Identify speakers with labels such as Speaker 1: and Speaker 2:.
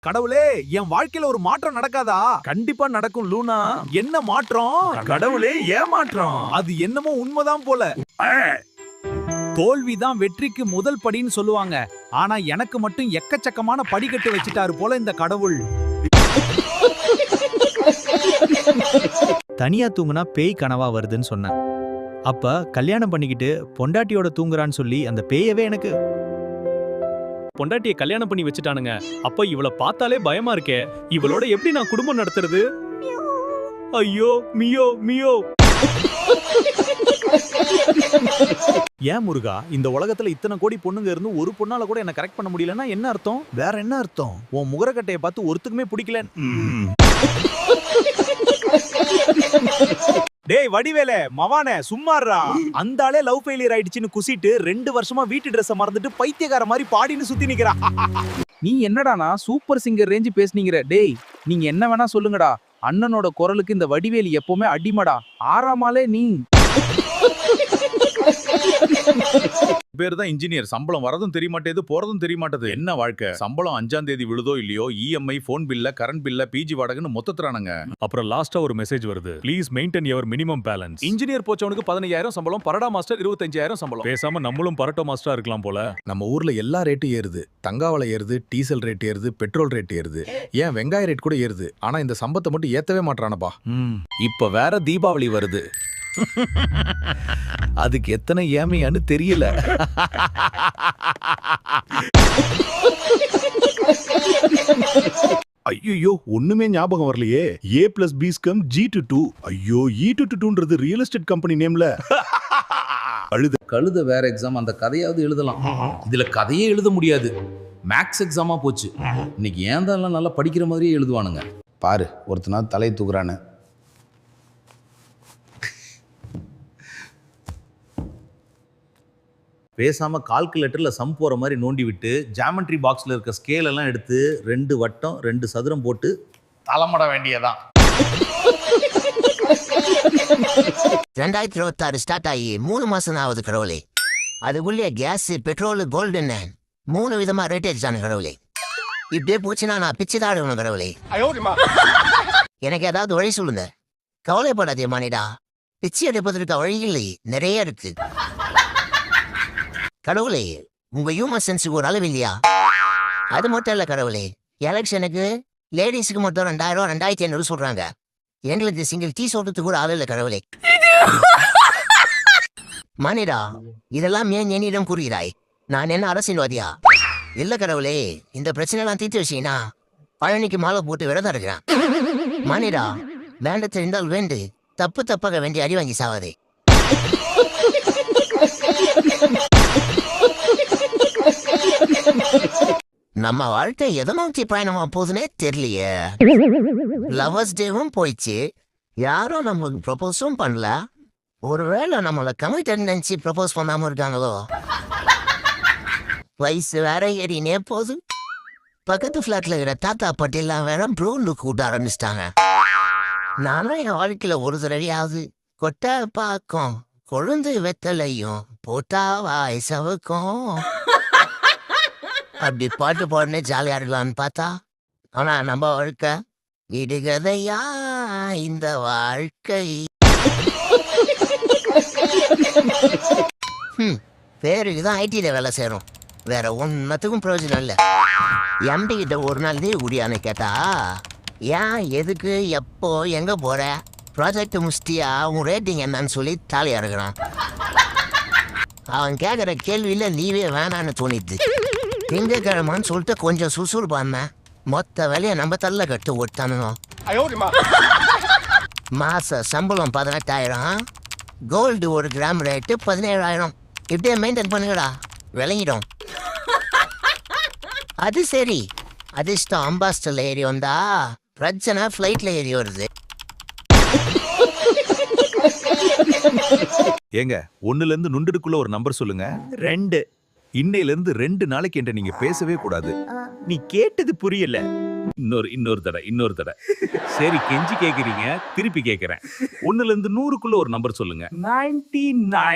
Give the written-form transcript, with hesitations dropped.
Speaker 1: கடவுளே, என் வாழ்க்கையில ஒரு மாற்றம் நடக்காதா?
Speaker 2: கண்டிப்பா நடக்கும் லூனா.
Speaker 1: என்ன மாற்றம்?
Speaker 2: கடவுளே ஏமாற்றம்.
Speaker 1: அது என்னமோ உண்மைதான் போல. தோல்விதான் வெற்றிக்கு முதல் படின்னு சொல்லுவாங்க. ஆனா எனக்கு மட்டும் எக்கச்சக்கமான படிக்கட்டு வச்சிட்டாரு போல இந்த கடவுள்.
Speaker 3: தனியா தூங்குனா பேய் கனவா வருதுன்னு சொன்னேன். அப்ப கல்யாணம் பண்ணிக்கிட்டு பொண்டாட்டியோட தூங்குறான்னு சொல்லி அந்த பேயவே எனக்கு
Speaker 4: பொண்டாட்டிய கல்யாணம் பண்ணி வச்சுட்டானுங்க. அப்ப இவள பார்த்தாலே பயமா இருக்கே. இவளோட எப்படி நான் குடும்பம் நடத்துறது? ஐயோ மியோ மியோ.
Speaker 3: ஏன் முருகா, இந்த உலகத்துல இத்தனை கோடி பொண்ணுங்க இருந்து ஒரு பொண்ணால கூட என்ன கரெக்ட் பண்ண முடியலன்னா என்ன அர்த்தம்? வேற என்ன அர்த்தம்? உன் முகரக்கட்டையை பார்த்து ஒருத்துக்குமே பிடிக்கல.
Speaker 1: டேய் வடிவேலே, மவானே சும்மாறா. அந்த ஆளே லவ் ஃபெயிலியர் ஆயிடுச்சுன்னு குசிட்டு 2 வருஷமா வீட்டு ட்ரெஸ் மறந்துட்டு பைத்தியக்கார மாதிரி பாடின்னு சுத்தி நிக்கிறா.
Speaker 5: நீ என்னடானா சூப்பர் சிங்கர் ரேஞ்சு பேசுனீங்கற. டேய், நீங்க என்ன வேணா சொல்லுங்கடா, அண்ணனோட குரலுக்கு இந்த வடிவேலி எப்பவுமே அடிமடா. ஆறாமாலே நீ.
Speaker 2: பேர் தான் இன்ஜினியர். சம்பளம் வரதும் தெரிய மாட்டேது, போறதும் தெரிய மாட்டேது. என்ன வாழ்க்கை? சம்பளம் 5ஆம் தேதி விழுதோ இல்லையோ, இஎம்ஐ, போன் பில்ல, கரண்ட் பில்ல, பிஜி வாடகைன்னு மொத்தத்துறானுங்க.
Speaker 4: அப்புறம் லாஸ்டா ஒரு மெசேஜ் வருது. Please maintain your minimum balance. Engineer போச்சவனுக்கு 15,000 சம்பளம், பரடா மாஸ்டர் 25,000 சம்பளம். பேசாம நம்மளும் பரட்டோ மாஸ்டரா இருக்கலாம் போல.
Speaker 2: நம்ம ஊர்ல எல்லா ரேட்டும் ஏறுது. தங்காவளை ஏறுது, டீசல் ரேட் ஏறுது, பெட்ரோல் ரேட் ஏறுது, ஏன் வெங்காய ரேட் கூட ஏறுது. ஆனா இந்த சம்பளத்தை மட்டும் ஏத்தவே மாட்டானப்பா. இப்ப வேற தீபாவளி வருது. அதுக்கு எத்தனை ஏமையான்னு தெரியல.
Speaker 6: ஐயோ, ஒண்ணுமே ஞாபகம் வரலையே. A+B come G to 2. ஐயோ, E to 2ன்றது ரியல் எஸ்டேட் கம்பெனி நேம்ல.
Speaker 7: கழுத வேற எக்ஸாம், அந்த கதையாவது எழுதலாம். இதுல கதையே எழுத முடியாது. மேக்ஸ் எக்ஸாமா போச்சு. இன்னைக்கு ஏன் தான் நல்லா படிக்கிற மாதிரியே எழுதுவானுங்க. பாரு, ஒருத்தனாவது தலையை தூக்குறானு. பேசாம கால்குலேட்டர்ல சம் போற மாதிரி நோண்டி விட்டு ஜாமெட்ரி பாக்ஸ்ல இருக்க ஸ்கேல் எல்லாம் எடுத்து 2 வட்டம் 2 சதுரம் போட்டு தலைமட வேண்டியதான்.
Speaker 8: 2026 ஸ்டார்ட் ஆகி 3 மாசம் ஆகுது கடவுளே. அதுக்குள்ளே கேஸ், பெட்ரோல், கோல்டு என்ன 3 விதமா ரேட் அடிச்சானு கடவுளே. இப்படியே போச்சுன்னா நான் பிச்சு தான் ஆடுவேன் கடவுளே. எனக்கு ஏதாவது வழி சொல்லுங்க. கவலைப்படாதே மானிடா, பிச்சு எடுப்பதற்கு வழிகள் நிறைய இருக்கு கடவுளே. உங்க ஹியூமன் சென்ஸுக்கு ஒரு அளவு இல்லையா? அது மட்டும் இல்ல கடவுளே, எலெக்ஷனுக்கு லேடிஸுக்கு மட்டும் 2000 2500 சொல்றாங்க. எங்களுக்கு சிங்கிள் டீ சொல்றதுக்கு கூட ஆள் இல்லை கடவுளே. மானிடா, இதெல்லாம் ஏன் என்னிடம் கூறுகிறாய்? நான் என்ன அரசியல்வாதியா? இல்ல கடவுளே, இந்த பிரச்சனை எல்லாம் தீர்த்து வச்சீங்கன்னா பழனிக்கு மாலை போட்டு விரதம் இருக்கிறேன். மானிடா, வேண்ட தெரிந்தால் வேண்டு, தப்பு தப்பாக வேண்டி அடி வாங்கி சாவாதே. நம்ம வாழ்க்கை எதை நோக்கி பயணமா போகுதுன்னே தெரியலையே. லவர்ஸ் டேவும் போயிடுச்சு, யாரும் நம்மளுக்கு ப்ரொபோஸும் பண்ணல. ஒருவேளை நம்மள கமிட்டட் நினைச்சு ப்ரொபோஸ் பண்ணாம இருக்காங்களோ? வயசு வேற ஏறினே போகுது. பக்கத்து ஃபிளாட்ல இருக்கிற தாத்தா பாட்டிலாம் வேற ப்ரூன்னு கூட்ட ஆரம்பிச்சிட்டாங்க. நானும் என் வாழ்க்கையில ஒரு தடவையாவது கொட்டை பாக்கும் கொழுந்து வெத்தலையும் போட்டா வாய் சவுக்கும் அப்படி பாட்டு பாடுனே ஜாலியா இருக்கலாம்னு பார்த்தா, ஆனா நம்ம வாழ்க்கை இடுகதையா இந்த வாழ்க்கை. பேருக்குதான் ஐடியில வேலை செய்யறோம், வேற ஒன்னத்துக்கும் பிரயோஜனம் இல்லை. எம்பி கிட்ட ஒரு நாள் லீவ் குடியான்னு கேட்டா, ஏன், எதுக்கு, எப்போ, எங்க போற, ப்ராஜெக்ட் முஸ்டியா, உன் ரேட்டிங் என்னன்னு சொல்லி தாலியா இருக்கிறான். அவன் கேட்குற கேள்வியில லீவே வேணான்னு தோணிடுது. திங்கக்கிழமான்னு சொல்லிட்டு கொஞ்சம் சுறுசுறுப்பான மொத்த வேலையை நம்ம தள்ள கட்டு ஓட்டானோ. மாச சம்பளம் 18,000, கோல்டு 1 கிராம் ரேட்டு 17,000. இப்படியே மெயின்டைன் பண்ணுங்கடா, விளங்கிடும். அது சரி, அதிர்ஷ்டம் அம்பாஸ்டர்ல ஏறி வந்தா பிரச்சனை ஃப்ளைட்ல ஏறி வருது.
Speaker 2: ஏங்க, 1ல இருந்து 100க்குள்ள ஒரு நம்பர் சொல்லுங்க.
Speaker 3: 2.
Speaker 2: இன்னையில இருந்து 2 நாளைக்கு என்கிட்ட நீங்க பேசவே கூடாது.
Speaker 3: நீ கேட்டது புரியல.
Speaker 2: இன்னொரு தடவை. சரி, கெஞ்சி கேக்குறீங்க, திருப்பி கேக்குறேன். 1ல இருந்து 100க்குள்ள ஒரு நம்பர் சொல்லுங்க.
Speaker 5: 99.